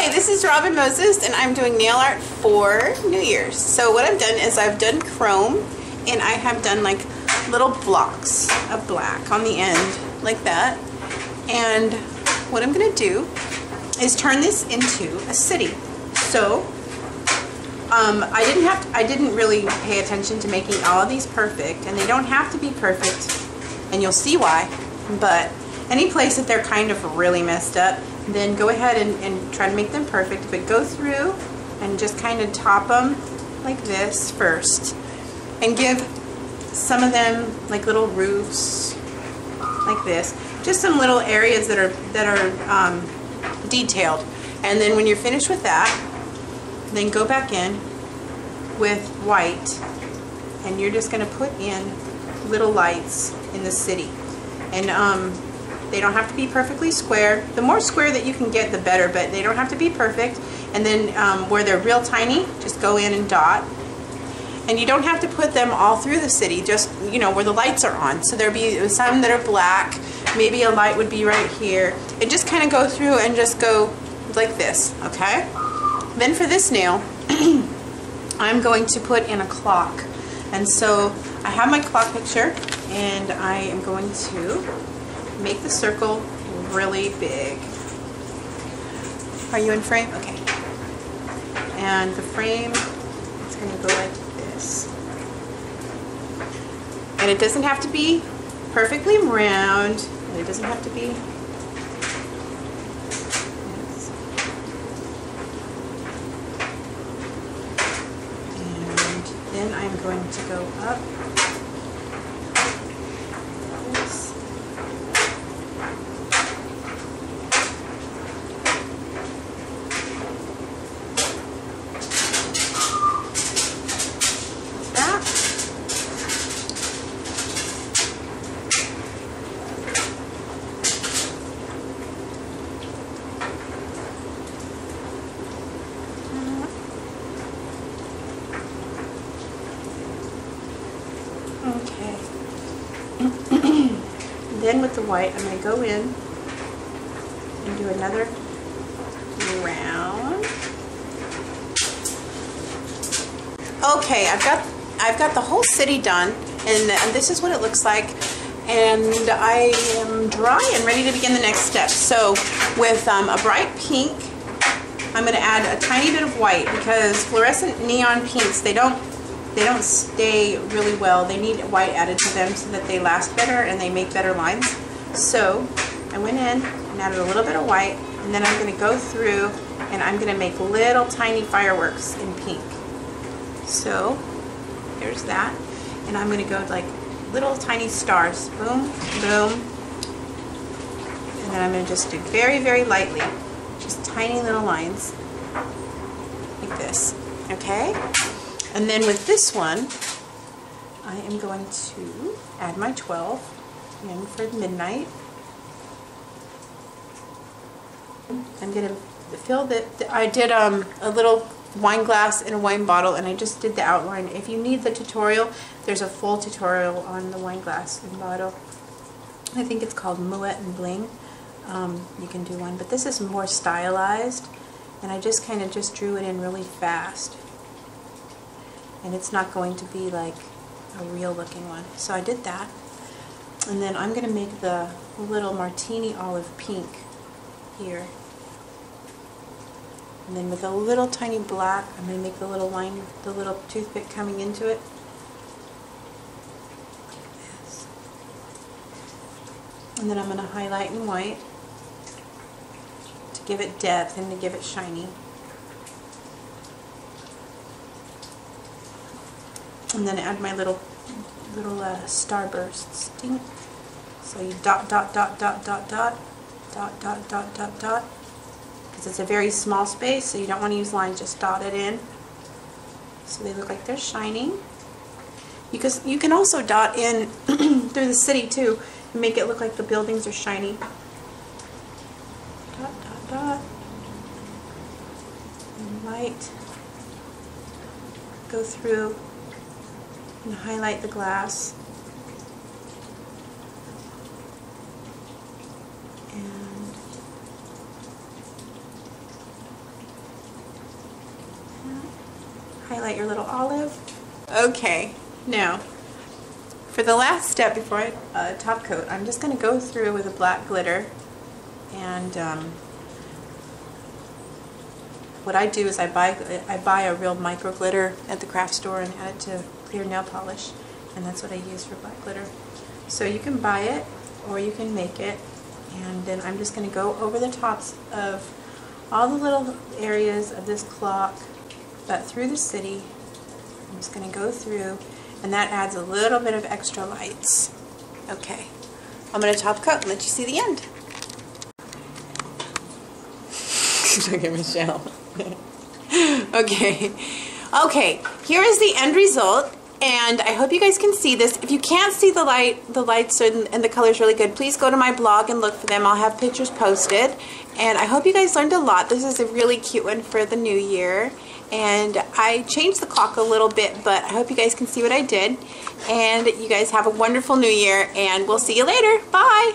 Hi, this is Robin Moses and I'm doing nail art for New Year's. So what I've done is I've done chrome and I have done like little blocks of black on the end like that. And what I'm going to do is turn this into a city. So I didn't really pay attention to making all of these perfect, and they don't have to be perfect, and you'll see why. But any place that they're kind of really messed up, then go ahead and try to make them perfect. But go through and just kind of top them like this first, and give some of them like little roofs like this, just some little areas that are detailed. And then when you're finished with that, then go back in with white, and you're just going to put in little lights in the city. And they don't have to be perfectly square. The more square that you can get, the better, but they don't have to be perfect. And then where they're real tiny, just go in and dot. And you don't have to put them all through the city, just, you know, where the lights are on. So there'll be some that are black, maybe a light would be right here. And just kind of go through and just go like this, okay? Then for this nail, I'm going to put in a clock. And so I have my clock picture, and I am going to make the circle really big. Are you in frame? Okay. And the frame is going to go like this. And it doesn't have to be perfectly round, and it doesn't have to be. And then I'm going to go up. Okay. Then with the white, I'm going to go in and do another round. Okay, I've got the whole city done, and this is what it looks like. And I am dry and ready to begin the next step. So with a bright pink, I'm going to add a tiny bit of white, because fluorescent neon pinks, they don't stay really well. They need white added to them so that they last better and they make better lines. So I went in and added a little bit of white, and then I'm going to go through and I'm going to make little tiny fireworks in pink. So there's that, and I'm going to go like little tiny stars. Boom, boom. And then I'm going to just do very, very lightly, just tiny little lines like this. Okay? And then with this one, I am going to add my 12 in for midnight. I'm going to fill I did a little wine glass in a wine bottle, and I just did the outline. If you need the tutorial, there's a full tutorial on the wine glass and bottle. I think it's called Moet and Bling. You can do one, but this is more stylized, and I just kind of just drew it in really fast. And it's not going to be like a real looking one. So I did that. And then I'm going to make the little martini olive pink here. And then with a little tiny black, I'm going to make the little line, the little toothpick coming into it. Yes. And then I'm going to highlight in white to give it depth and to give it shiny. And then add my little starbursts. Ding. So you dot, dot, dot, dot, dot, dot, dot, dot, dot, dot, dot. Because it's a very small space, so you don't want to use lines, just dot it in. So they look like they're shining. Because you can also dot in through the city too, and make it look like the buildings are shiny. Dot, dot, dot. And light. Go through and highlight the glass. And highlight your little olive. Okay, now for the last step before I top coat, I'm just going to go through with a black glitter, and what I do is I buy a real micro glitter at the craft store and add it to clear nail polish, and that's what I use for black glitter. So you can buy it or you can make it, and then I'm just going to go over the tops of all the little areas of this clock, but through the city. I'm just going to go through, and that adds a little bit of extra lights. Okay, I'm going to top coat and let you see the end. Look at Michelle. Okay, here is the end result, and I hope you guys can see this. If you can't see the lights and the colors really good, please go to my blog and look for them. I'll have pictures posted, and I hope you guys learned a lot. This is a really cute one for the new year, and I changed the clock a little bit, but I hope you guys can see what I did, and you guys have a wonderful new year, and we'll see you later. Bye!